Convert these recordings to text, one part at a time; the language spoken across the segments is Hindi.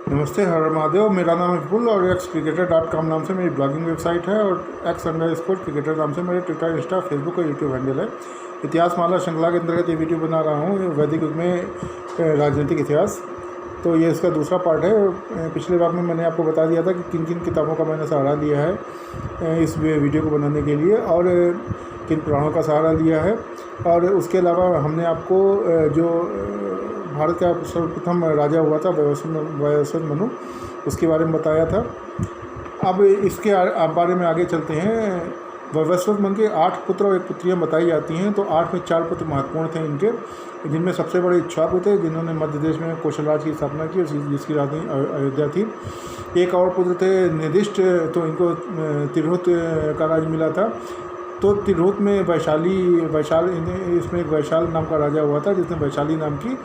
नमस्ते, हर महादेव। मेरा नाम है विपुल और XCricketer.com नाम से मेरी ब्लॉगिंग वेबसाइट है और X_Cricketer नाम से मेरे ट्विटर, इंस्टा, फेसबुक और यूट्यूब हैंडल है। इतिहास माला श्रृंखला के अंतर्गत ये वीडियो बना रहा हूँ, वैदिक युग में राजनीतिक इतिहास। तो ये इसका दूसरा पार्ट है। पिछले भाग में मैंने आपको बता दिया था कि किन किन किताबों का मैंने सहारा लिया है इस वीडियो को बनाने के लिए और किन पुराणों का सहारा लिया है। और उसके अलावा हमने आपको जो भारत का सर्वप्रथम राजा हुआ था वयस्वत मनु, उसके बारे में बताया था। अब इसके बारे में आगे चलते हैं। वयस्वत मनु के 8 पुत्र और 1 पुत्रियाँ बताई जाती हैं। तो 8 में 4 पुत्र महत्वपूर्ण थे इनके, जिनमें सबसे बड़े इक्ष्वाकु थे, जिन्होंने मध्य देश में कौशल राज की स्थापना की, जिसकी राजधानी अयोध्या थी। एक और पुत्र थे निदिष्ट, तो इनको तिरहुत का राज मिला था। तो तिरहुत में वैशाल इसमें एक वैशाल नाम का राजा हुआ था, जिसने वैशाली नाम की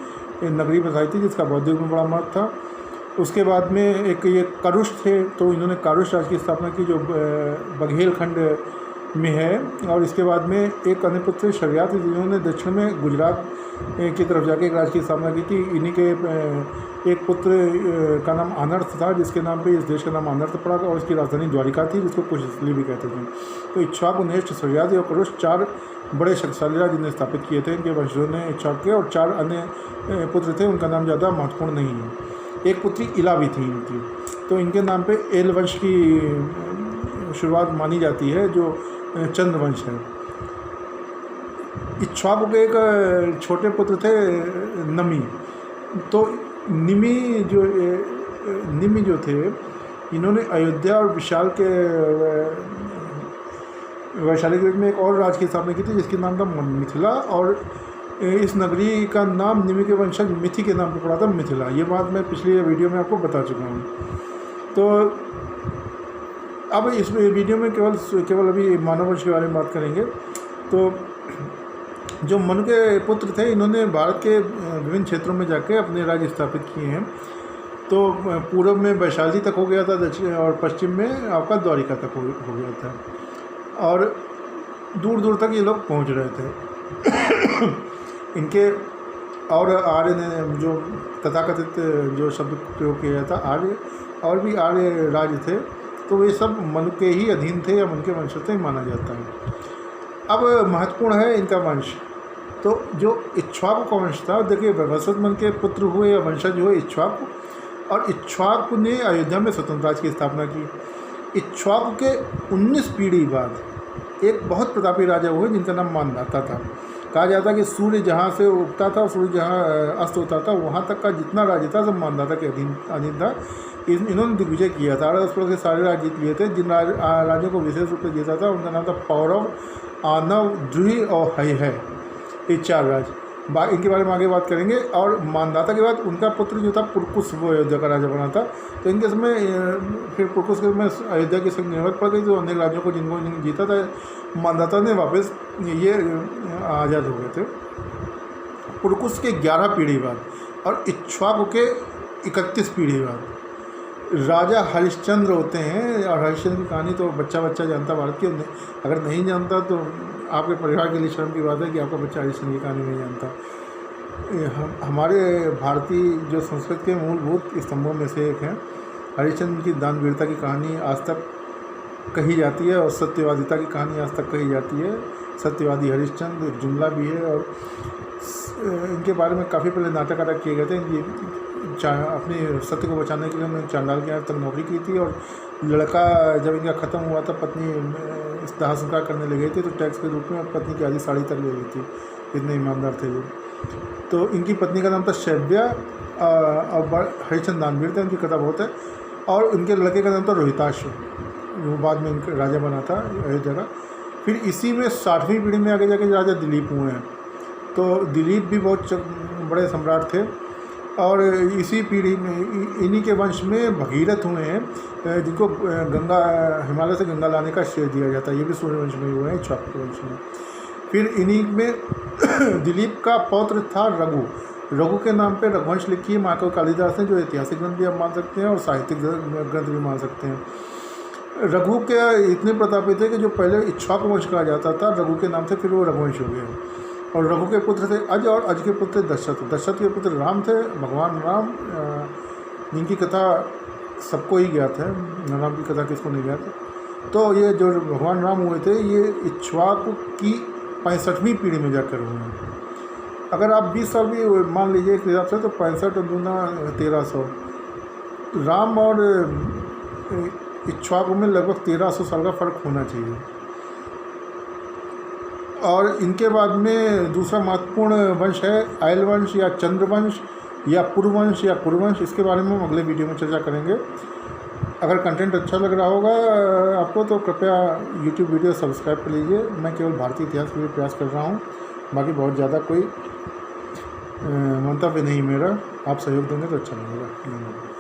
नगरी बसाई थी, जिसका बौद्धिक में बड़ा महत्व था। उसके बाद में एक ये कारुष थे, तो इन्होंने कारुष राज की स्थापना की, जो बघेलखंड में है। और इसके बाद में एक अन्य पुत्र शर्या थे, जिन्होंने दक्षिण में गुजरात की तरफ जाके एक राज की स्थापना की थी। इन्हीं के एक पुत्र का नाम अनर्थ था, जिसके नाम पे इस देश का नाम अनर्थ पड़ा, और इसकी राजधानी द्वारिका थी, जिसको कुशस्थली भी कहते थे। तो इक्ष्वाकु, नेष्ट, शर्यादि और करुष 4 बड़े शक्तिशाली राज जिन्हें स्थापित किए थे इनके वंशजों ने इक्ष्वाकु के। और 4 अन्य पुत्र थे, उनका नाम ज़्यादा महत्वपूर्ण नहीं है। एक पुत्री इला भी थी इनकी, तो इनके नाम पे एल वंश की शुरुआत मानी जाती है, जो चंद्र वंश है। इक्ष्वाकु के एक छोटे पुत्र थे नमी। तो निमि जो थे, इन्होंने अयोध्या और विशाल के वैशाली के में एक और राज की स्थापना की थी, जिसके नाम था मिथिला। और इस नगरी का नाम निमि के वंशज मिथि के नाम पर पड़ा था, मिथिला। ये बात मैं पिछली वीडियो में आपको बता चुका हूँ। तो अब इस वीडियो में केवल अभी मानव वंश के बारे में बात करेंगे। तो जो मनु के पुत्र थे, इन्होंने भारत के विभिन्न क्षेत्रों में जाके अपने राज्य स्थापित किए हैं। तो पूर्व में वैशाली तक हो गया था, दक्षिण और पश्चिम में आपका द्वारिका तक हो गया था, और दूर दूर तक ये लोग पहुंच रहे थे। इनके और आर्य ने जो तथाकथित जो शब्द प्रयोग किया जाता आर्य, और भी आर्य राज्य थे, तो वे सब मनु के ही अधीन थे या मनु के वंश से माना जाता है। अब महत्वपूर्ण है इनका वंश। तो जो इक्ष्वाकु का वंश था, देखिए वयस्वत मनु के पुत्र हुए या वंशज हुए इक्ष्वाकु, और इक्ष्वाकु ने अयोध्या में स्वतंत्र राज की स्थापना की। इक्ष्वाकु के 19 पीढ़ी बाद एक बहुत प्रतापी राजा हुए, जिनका नाम मानधाता था। कहा जाता है कि सूर्य जहाँ से उगता था, सूर्य जहाँ अस्त होता था, वहाँ तक का जितना राज्य था सब मानधाता के अधीन था। इन्होंने दिग्विजय किया था, 8 के सारे राज्य जीत लिए थे। जिन राज्यों को विशेष रूप से जीता था, उनका नाम था पौरव, आनव, द्रुहि और है। ये 4 राज्य, इनके बारे में आगे बात करेंगे। और मानधाता के बाद उनका पुत्र जो था पुरकुश, वो अयोध्या का राजा बना था। तो इनके समय फिर पुरकुश के समय अयोध्या की संग निर्भर पड़ गई, तो अनेक राज्यों को जिनको जीता था मानधाता ने, वापस ये आज़ाद हो गए थे। पुरकुश के 11 पीढ़ी बाद और इक्ष्वाकु के 31 पीढ़ी बाद राजा हरिश्चंद्र होते हैं। और हरिश्चंद्र की कहानी तो बच्चा जानता भारत की। अगर नहीं जानता तो आपके परिवार के लिए शर्म की बात है कि आपका बच्चा हरिश्चंद्र की कहानी नहीं जानता। हमारे भारतीय जो संस्कृत के मूलभूत स्तंभों में से एक है। हरिश्चंद्र की दानवीरता की कहानी आज तक कही जाती है, और सत्यवादिता की कहानी आज तक कही जाती है। सत्यवादी हरिश्चंद्र एक जुमला भी है, और इनके बारे में काफ़ी पहले नाटक अदा किए गए थे। अपने सत्य को बचाने के लिए उन्होंने चांडाल के यहाँ तक नौकरी की थी, और लड़का जब इनका ख़त्म हुआ था, पत्नी दाह संस्कार करने लगे थे, तो टैक्स के रूप में पत्नी की आधी साड़ी तक ले ली थी, इतने ईमानदार थे ये। तो इनकी पत्नी का नाम था शैव्या, और हरिश्चंद्र दानवीर थे, उनकी कथा बहुत है। और उनके लड़के का नाम था रोहिताश, वो बाद में इनका राजा बना था अयोध्या का। फिर इसी में 60वीं पीढ़ी में आगे जाके राजा दिलीप हुए हैं। तो दिलीप भी बहुत बड़े सम्राट थे। और इसी पीढ़ी में इन्हीं के वंश में भगीरथ हुए हैं, जिनको हिमालय से गंगा लाने का श्रेय दिया जाता है। ये भी सूर्य वंश में हुए हैं, इक्ष्वाकु वंश में। फिर इन्हीं में दिलीप का पौत्र था रघु के नाम पे रघुवंश लिखी है महाकवि कालिदास ने, जो ऐतिहासिक ग्रंथ भी आप मान सकते हैं और साहित्यिक ग्रंथ भी मान सकते हैं। रघु के इतने प्रतापी थे कि जो पहले इक्ष्वाकु वंश कहा जाता था, रघु के नाम से फिर वो रघुवंश हो गया। और रघु के पुत्र थे अज, और अज के पुत्र दशरथ। दशरथ के पुत्र राम थे, भगवान राम जिनकी कथा सबको ही ज्ञात है, राम की कथा किसको नहीं ज्ञात। तो ये जो भगवान राम हुए थे ये इक्ष्वाकु की 65वीं पीढ़ी में जाकर हुए हैं। अगर आप 20 साल भी मान लीजिए एक हिसाब से, तो 65 और दूना 1300, राम और इक्ष्वाकु में लगभग 1300 साल का फ़र्क होना चाहिए। और इनके बाद में दूसरा महत्वपूर्ण वंश है आयल वंश या चंद्रवंश या पुरुवंश या कुरुवंश। इसके बारे में हम अगले वीडियो में चर्चा करेंगे। अगर कंटेंट अच्छा लग रहा होगा आपको तो कृपया YouTube वीडियो सब्सक्राइब कर लीजिए। मैं केवल भारतीय इतिहास के लिए प्रयास कर रहा हूँ, बाकी बहुत ज़्यादा कोई मंतव्य नहीं मेरा। आप सहयोग देंगे तो अच्छा लगेगा।